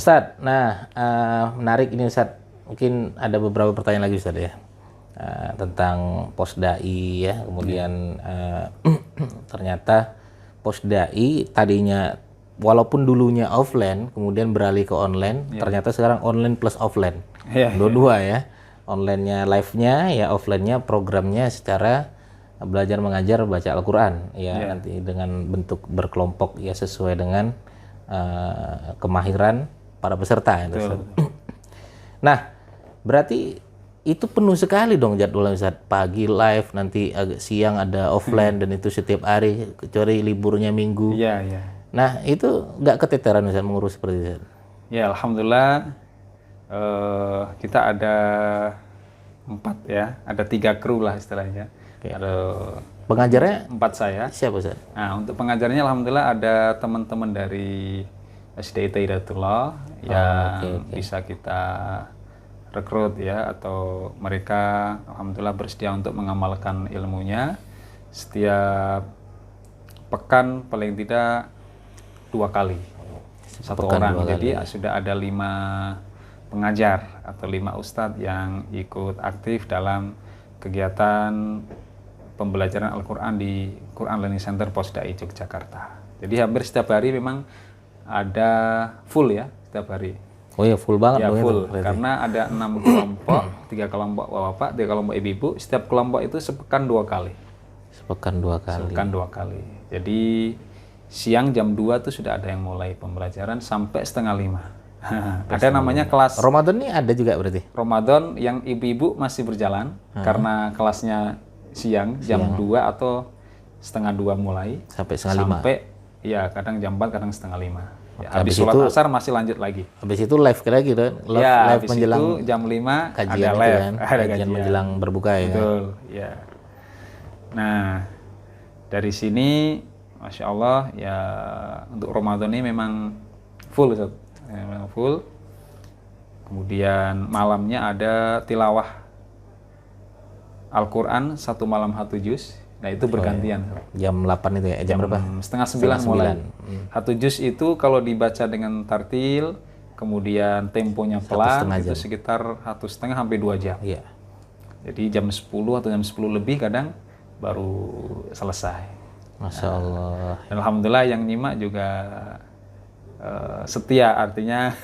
Ustadz, nah menarik ini Ustadz. Mungkin ada beberapa pertanyaan lagi Ustadz ya. Tentang Posdai ya, kemudian ternyata Posdai tadinya walaupun dulunya offline, kemudian beralih ke online, ternyata sekarang online plus offline, dua-dua ya, online-nya live-nya ya, offline-nya programnya secara belajar mengajar baca Al-Quran ya, nanti dengan bentuk berkelompok ya sesuai dengan kemahiran para peserta. Nah, berarti itu penuh sekali dong jadwalnya Ustaz. Pagi live, nanti siang ada offline, dan itu setiap hari kecuali liburnya minggu. Iya. Nah, itu nggak keteteran Ustaz mengurus seperti itu? Ya, alhamdulillah kita ada 4 ya, ada 3 kru lah istilahnya. Ada pengajarnya 4 saya. Siapa Ustaz? Nah, untuk pengajarnya alhamdulillah ada teman-teman dari SDIT Hidayatullah yang bisa kita rekrut ya, atau mereka alhamdulillah bersedia untuk mengamalkan ilmunya setiap pekan paling tidak 2 kali, satu orang. Jadi sudah ada 5 pengajar atau 5 ustadz yang ikut aktif dalam kegiatan pembelajaran Al-Quran di Quran Learning Center Posdai Yogyakarta. Jadi hampir setiap hari memang ada full ya, setiap hari. Oh ya, full banget. Ya full, karena ada 6 kelompok, 3 kelompok bapak, 3 kelompok ibu-ibu. Setiap kelompok itu sepekan 2 kali. Sepekan 2 kali. Sepekan 2 kali. Jadi siang jam 2 tuh sudah ada yang mulai pembelajaran sampai 4:30. Ada namanya kelas. Ramadan ini ada juga berarti? Ramadan yang ibu-ibu masih berjalan, karena kelasnya siang jam 2 atau 1:30 mulai. Sampai 1:30? Sampai, ya kadang jam 4, kadang 4:30. Ya, habis sholat asar masih lanjut lagi. Habis itu live lagi tuh, live menjelang itu jam 5 kajian ada live, kan? Ada kajian menjelang berbuka ya. Betul, ya. Nah, dari sini Masya Allah ya, untuk Ramadan ini memang full Ustaz. Memang full. Kemudian malamnya ada tilawah Al-Quran 1 malam 1 juz. Nah itu bergantian. Jam 8 itu ya? Jam berapa? 8:30 mulai. 1 juz itu kalau dibaca dengan tartil, kemudian temponya pelan, itu sekitar 1,5 sampai 2 jam. Iya. Jadi jam 10 atau jam 10 lebih kadang baru selesai. Masya Allah. Dan alhamdulillah yang nyimak juga setia, artinya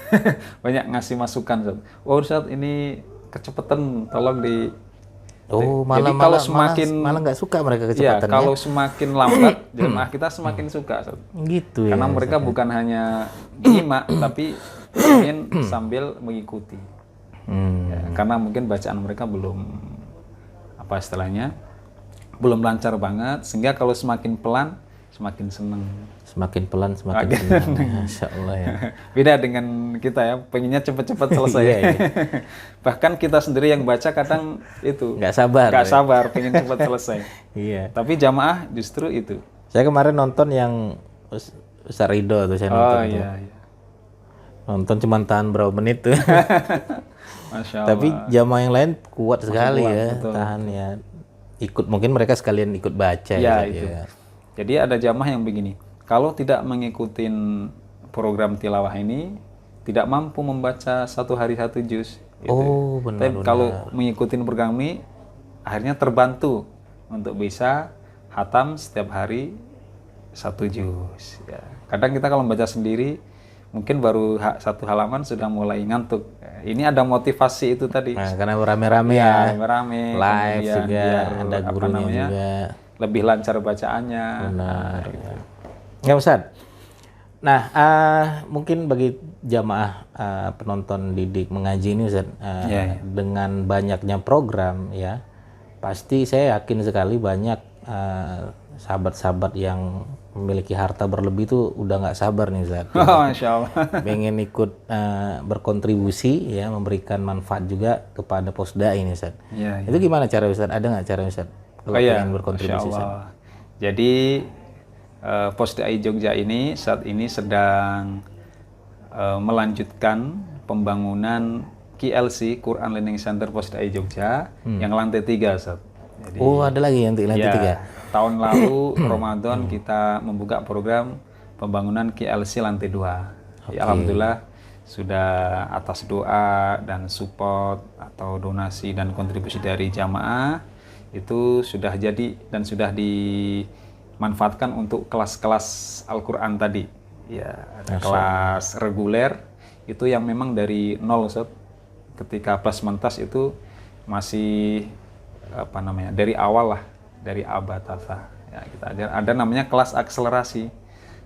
banyak ngasih masukan. Oh Ustaz, ini kecepatan, tolong di... Oh, malah nggak suka mereka kecepatannya. Ya, kalau semakin lambat, jemaah kita semakin suka. Gitu ya. Karena mereka bukan hanya nyimak, tapi ingin sambil mengikuti. Ya, karena mungkin bacaan mereka belum, apa istilahnya, belum lancar banget, sehingga kalau semakin pelan, semakin seneng. Semakin pelan, semakin senang. Masya Allah ya. Beda dengan kita ya, pengennya cepat-cepat selesai. Iya. Bahkan kita sendiri yang baca kadang itu nggak sabar, pengen cepat selesai. Iya. Tapi jamaah justru itu. Saya kemarin nonton yang Ustaz Ridho tuh, saya nonton. Iya. Nonton cuma tahan berapa menit tuh. Masya Allah. Tapi jamaah yang lain kuat sekali ya, betul. tahan ya. Ikut, mungkin mereka sekalian ikut baca ya. Itu. Ya. Jadi ada jamaah yang begini. Kalau tidak mengikuti program tilawah ini, tidak mampu membaca 1 hari 1 juz. Gitu. Oh, benar. Tapi kalau mengikuti program ini, akhirnya terbantu untuk bisa hatam setiap hari 1 juz. Ya. Kadang kita kalau membaca sendiri, mungkin baru 1 halaman sudah mulai ngantuk. Ini ada motivasi itu tadi. Nah, karena rame-rame ya. Rame-rame. Live juga, ada gurunya juga. Lebih lancar bacaannya. Benar. Gitu. Ya Ustaz. Nah, mungkin bagi jamaah penonton didik mengaji ini Ustaz, dengan banyaknya program ya, pasti saya yakin sekali banyak sahabat-sahabat yang memiliki harta berlebih itu udah nggak sabar nih Ustaz. Masya Allah. Pengen ikut berkontribusi ya, memberikan manfaat juga kepada Posda ini Ustaz. Itu gimana cara Ustaz? Ada nggak cara Ustaz kalau pengen berkontribusi Ustaz? Jadi Posdai Jogja ini saat ini sedang melanjutkan pembangunan KLC Quran Learning Center Posdai Jogja yang lantai 3 Ustaz. Jadi, ada lagi yang lantai 3? Tahun lalu Ramadan kita membuka program pembangunan KLC lantai 2. Ya, alhamdulillah sudah atas doa dan support atau donasi dan kontribusi dari jamaah itu sudah jadi dan sudah dimanfaatkan untuk kelas-kelas Al-Quran tadi. Ya, ada kelas reguler itu yang memang dari nol, Ustaz. Ketika plus mentas itu masih dari awal lah, dari abatasa. Ya, kita ajar. Ada namanya kelas akselerasi.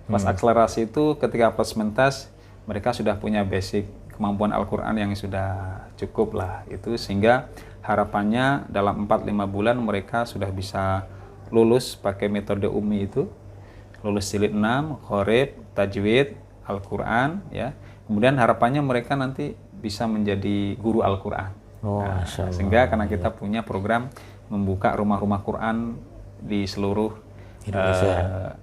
Kelas akselerasi itu ketika plus mentas mereka sudah punya basic kemampuan Al-Quran yang sudah cukup lah itu, sehingga harapannya dalam 4-5 bulan mereka sudah bisa lulus pakai metode UMI itu, lulus jilid 6, Qorib, Tajwid, Al-Quran ya. Kemudian harapannya mereka nanti bisa menjadi guru Al-Quran. Sehingga karena kita punya program membuka rumah-rumah Quran di seluruh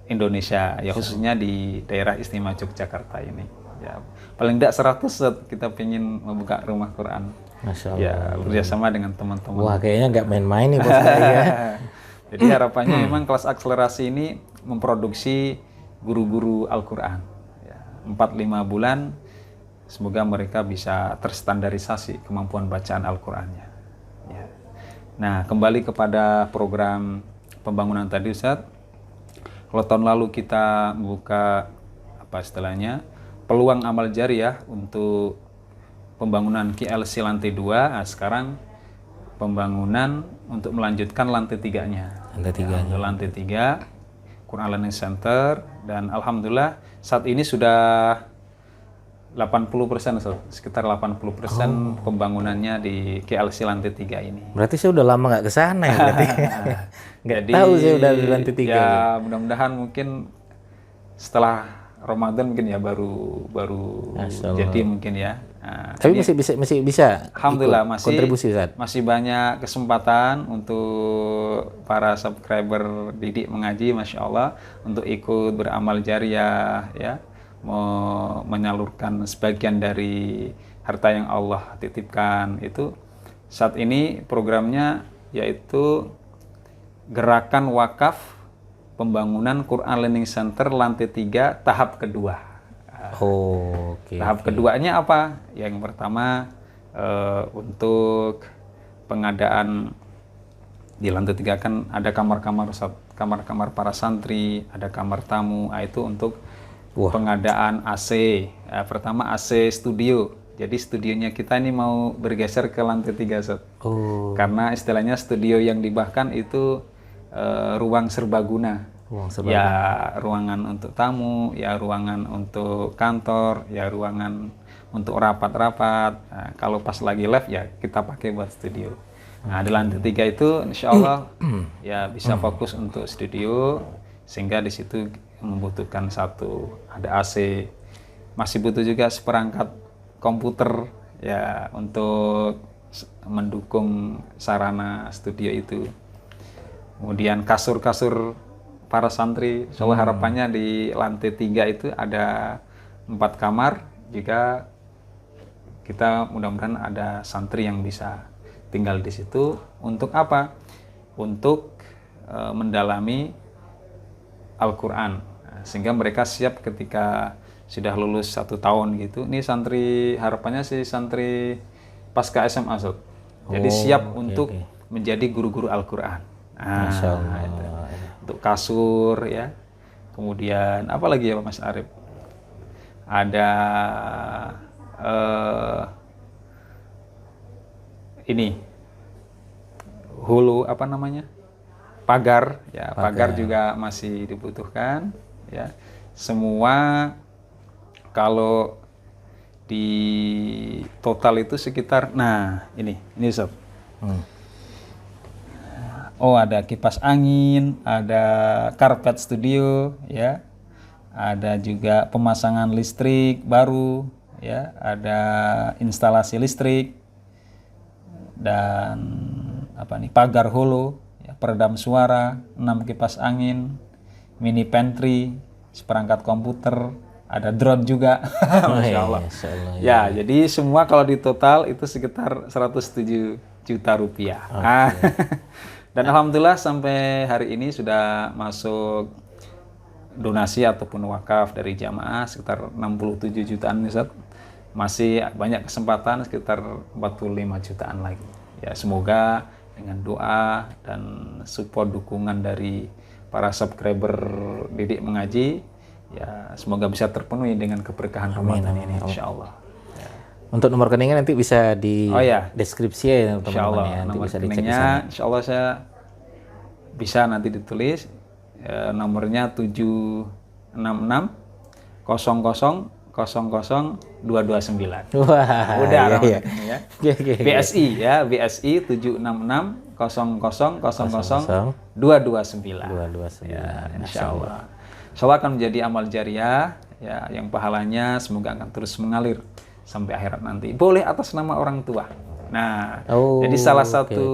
Indonesia ya, khususnya di daerah istimewa Yogyakarta ini. Ya, paling tidak 100 kita pengen membuka rumah Quran. Masya Allah. Ya, bekerjasama dengan teman-teman. Wah, kayaknya nggak main-main nih Bos ya. Jadi harapannya memang kelas akselerasi ini memproduksi guru-guru Al-Quran. Ya, 4-5 bulan, semoga mereka bisa terstandarisasi kemampuan bacaan Al-Qurannya. Ya. Nah, kembali kepada program pembangunan tadi, Ustaz. Kalau tahun lalu kita membuka peluang amal jariah untuk pembangunan KLC lantai 2, nah sekarang pembangunan untuk melanjutkan lantai 3-nya. Lantai 3 Quran Learning Center, dan alhamdulillah saat ini sudah 80%, sekitar 80% pembangunannya di KLC lantai 3 ini. Berarti saya udah lama nggak ke sana ya berarti. Nggak tahu saya udah di lantai 3. Ya, mudah-mudahan mungkin setelah Ramadan mungkin ya baru jadi mungkin ya. Nah, tapi masih bisa. Alhamdulillah kontribusi Ustaz. Masih banyak kesempatan untuk para subscriber Didik Mengaji, Masya Allah, untuk ikut beramal jariah ya, mau menyalurkan sebagian dari harta yang Allah titipkan. Itu saat ini programnya yaitu Gerakan Wakaf Pembangunan Quran Learning Center lantai 3 tahap kedua. Tahap keduanya apa? Yang pertama untuk pengadaan di lantai 3 kan ada kamar-kamar para santri, ada kamar tamu, itu untuk pengadaan AC. Pertama AC studio. Jadi studionya kita ini mau bergeser ke lantai 3, Sob. Karena istilahnya studio yang dibahkan itu ruang serbaguna. Ya, ruangan untuk tamu, ya ruangan untuk kantor, ya ruangan untuk rapat-rapat. Nah, kalau pas lagi live ya kita pakai buat studio. Nah, di lantai 3 itu insya Allah ya bisa fokus untuk studio, sehingga di situ membutuhkan ada AC, masih butuh juga seperangkat komputer ya untuk mendukung sarana studio itu. Kemudian kasur-kasur para santri, soalnya harapannya di lantai 3 itu ada 4 kamar, juga kita mudah-mudahan ada santri yang bisa tinggal di situ. Untuk apa? Untuk mendalami Al-Quran, sehingga mereka siap ketika sudah lulus 1 tahun gitu. Ini santri, harapannya sih santri pasca SMA, Sob. Jadi siap untuk menjadi guru-guru Al-Quran. Untuk kasur ya, kemudian apa lagi ya Mas Arif? Ada ini hulu pagar ya, pagar juga masih dibutuhkan ya. Semua kalau di total itu sekitar, ini Sob. Ada kipas angin, ada karpet studio ya, ada juga pemasangan listrik baru ya, ada instalasi listrik, dan pagar holo ya, peredam suara, 6 kipas angin, mini pantry, seperangkat komputer, ada drone juga. Masya Allah. Ya, jadi semua kalau di total itu sekitar 107 juta rupiah. Dan alhamdulillah sampai hari ini sudah masuk donasi ataupun wakaf dari jamaah sekitar 67 jutaan nih, Ustaz. masih banyak kesempatan sekitar 45 jutaan lagi. Ya, semoga dengan doa dan support dukungan dari para subscriber Didik Mengaji, ya semoga bisa terpenuhi dengan keberkahan Ramadan ini, insya Allah. Ya. Untuk nomor rekeningnya nanti bisa di ya, deskripsi ya insya Allah. teman-teman ya. Nanti Nomor bisa dicek di rekeningnya, sana. insya Allah saya bisa nanti ditulis. Nomornya 766 00 229. Wah, Udah iya. ya. Oke. BSI ya, BSI 766 00 229. 229. Ya, insya Allah. Insya Allah akan menjadi amal jariah ya, yang pahalanya semoga akan terus mengalir sampai akhirat nanti. Boleh atas nama orang tua. Nah, jadi salah satu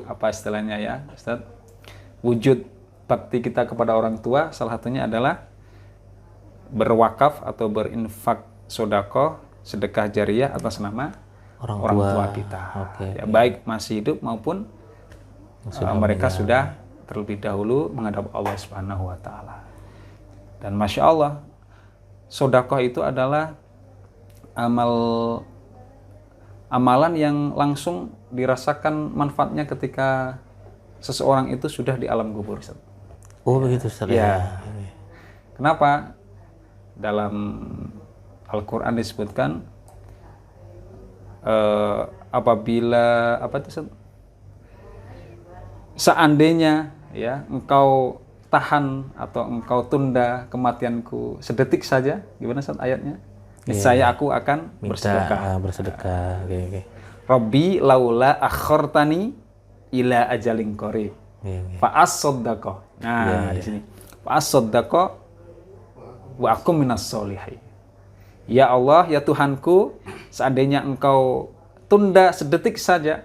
apa istilahnya ya, Ustaz, wujud bakti kita kepada orang tua salah satunya adalah berwakaf atau berinfak sodako, sedekah jariah atas nama orang tua kita. Ya, baik masih hidup maupun mereka sudah terlebih dahulu menghadap Allah Subhanahu wa Ta'ala. Dan masya Allah, sodako itu adalah amalan yang langsung dirasakan manfaatnya ketika seseorang itu sudah di alam kubur. Oh begitu Ustaz. Ya. Kenapa? Dalam Al-Quran disebutkan apabila seandainya ya engkau tahan atau engkau tunda kematianku sedetik saja, gimana Ustaz ayatnya? Niscaya aku akan bersedekah. Rabbi laula akhortani ila ajalin qarib fa as-saddaqah. Nah, di sini fa as-saddaqah wa aku minas solihin. Ya Allah, ya Tuhanku, seandainya engkau tunda sedetik saja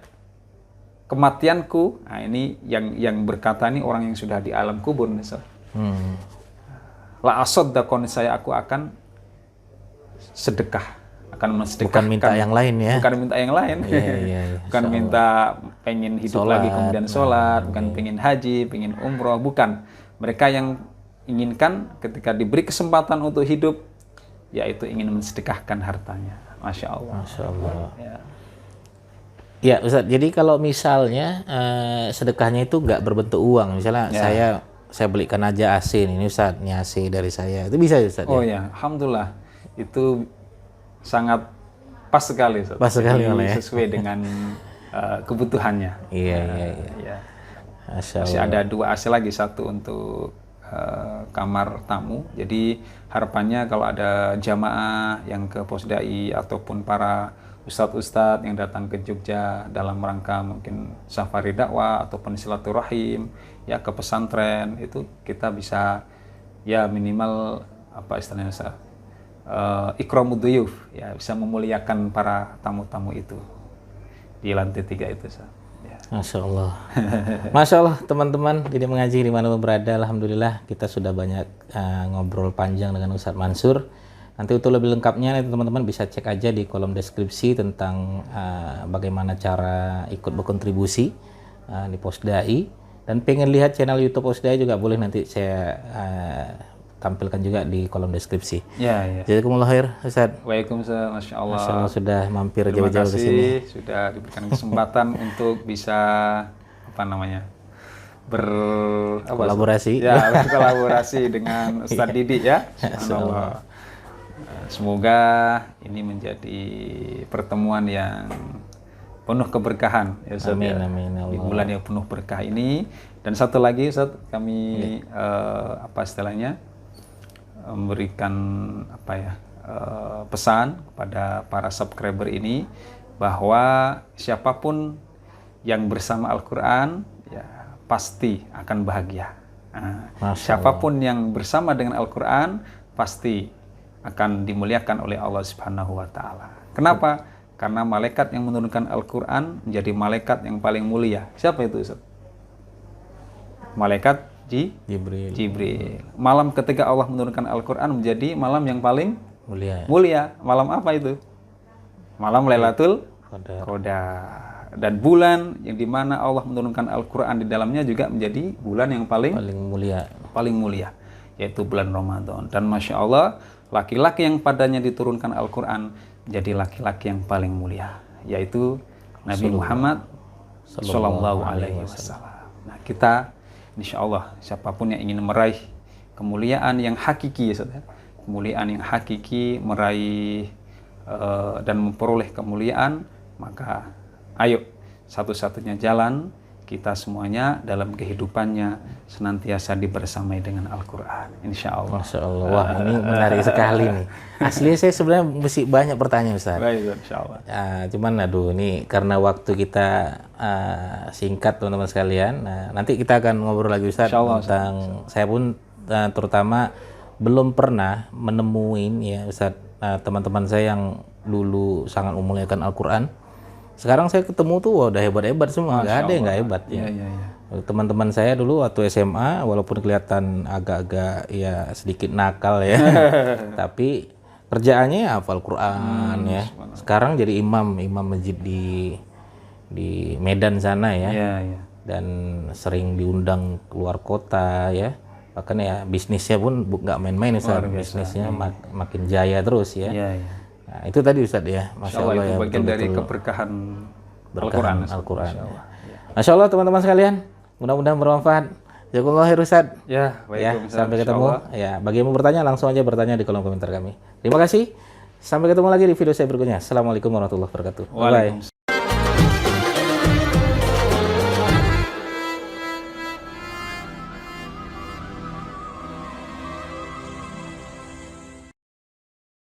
kematianku. Nah, ini yang berkata ini orang yang sudah di alam kubur nih, la asaddaqon, saya aku akan sedekah, akan mensedekahkan. Bukan minta yang lain ya. Bukan minta yang lain. Bukan minta pengen hidup lagi kemudian sholat, bukan pengen haji, pengen umroh, bukan. Mereka yang inginkan ketika diberi kesempatan untuk hidup, yaitu ingin mensedekahkan hartanya. Masya Allah. Masya Allah. Ya Ustaz, jadi kalau misalnya sedekahnya itu nggak berbentuk uang, misalnya saya belikan aja AC ini Ustaz, ini AC dari saya, itu bisa Ustaz? Oh ya, Alhamdulillah, itu sangat pas sekali Ustaz. Pas sekali ya. Sesuai dengan kebutuhannya. Iya. Masya Allah. Masih ada 2 AC lagi, satu untuk kamar tamu. Jadi harapannya kalau ada jamaah yang ke Posdai ataupun para ustadz-ustadz yang datang ke Jogja dalam rangka mungkin safari dakwah ataupun silaturahim ya ke pesantren, itu kita bisa ya minimal apa istilahnya ikramud duyuf ya, bisa memuliakan para tamu-tamu itu di lantai 3 itu Ustaz. Masya Allah. Masya Allah teman-teman Didik Mengaji dimanapun berada, alhamdulillah kita sudah banyak ngobrol panjang dengan Ustadz Mansur. Nanti untuk lebih lengkapnya teman-teman bisa cek aja di kolom deskripsi tentang bagaimana cara ikut berkontribusi di Posdai. Dan pengen lihat channel YouTube Posdai juga boleh, nanti saya tampilkan juga di kolom deskripsi. Ya. Jazakumullah khair Ustaz. Waalaikumsalam. Masya Allah. Masya Allah sudah mampir jauh-jauh ke sini. Sudah diberikan kesempatan untuk bisa berkolaborasi. Ya, berkolaborasi dengan Ustadz Didik ya. Subhanallah. Semoga ini menjadi pertemuan yang penuh keberkahan ya Ustaz. Amin. Di bulan yang penuh berkah ini. Dan satu lagi Ustaz, kami memberikan pesan kepada para subscriber ini bahwa siapapun yang bersama Al-Quran ya pasti akan bahagia. Siapapun yang bersama dengan Al-Quran pasti akan dimuliakan oleh Allah Subhanahu wa Ta'ala. Kenapa? Karena malaikat yang menurunkan Al-Quran menjadi malaikat yang paling mulia. Siapa itu Ustaz? Malaikat Jibril. Malam ketika Allah menurunkan Al-Quran menjadi malam yang paling mulia. Malam apa itu? Malam Lailatul Qadar. Dan bulan yang dimana Allah menurunkan Al-Quran di dalamnya juga menjadi bulan yang paling mulia, yaitu bulan Ramadan. Dan Masya Allah, laki-laki yang padanya diturunkan Al-Quran jadi laki-laki yang paling mulia, yaitu Nabi Muhammad Sallallahu Alaihi Wasallam. Nah, kita insya Allah siapapun yang ingin meraih kemuliaan yang hakiki, ya saudara, kemuliaan yang hakiki, meraih dan memperoleh kemuliaan, maka ayo, satu-satunya jalan kita semuanya dalam kehidupannya senantiasa dibersamai dengan Al-Quran, insya Allah. Masya Allah, wah ini menarik sekali nih. Aslinya saya sebenarnya mesti banyak pertanyaan, Ustaz. Baik, insya Allah. Cuman aduh, ini karena waktu kita singkat, teman-teman sekalian. Nah, nanti kita akan ngobrol lagi, Ustaz, tentang saya pun terutama belum pernah menemuin, ya Ustaz, teman-teman saya yang dulu sangat memuliakan Al-Quran. Sekarang saya ketemu tuh udah hebat-hebat semua, nggak ada yang nggak hebat ya. Teman-teman saya dulu waktu SMA walaupun kelihatan agak-agak ya sedikit nakal ya, tapi kerjaannya ya hafal Quran ya. Sekarang jadi imam masjid di Medan sana ya. Dan sering diundang keluar kota ya. Bahkan ya bisnisnya pun nggak main-main, bisnisnya makin jaya terus ya. Nah, itu tadi Ustaz ya, Masya Allah itu ya, bagian dari keberkahan Al-Quran. Masya Allah teman-teman sekalian, mudah-mudahan bermanfaat. Jazakallahu khair Ustaz. Ya, baik. Ya, sampai ketemu. Ya, bagi yang mau bertanya langsung aja bertanya di kolom komentar kami. Terima kasih. Sampai ketemu lagi di video saya berikutnya. Assalamualaikum warahmatullahi wabarakatuh. Bye.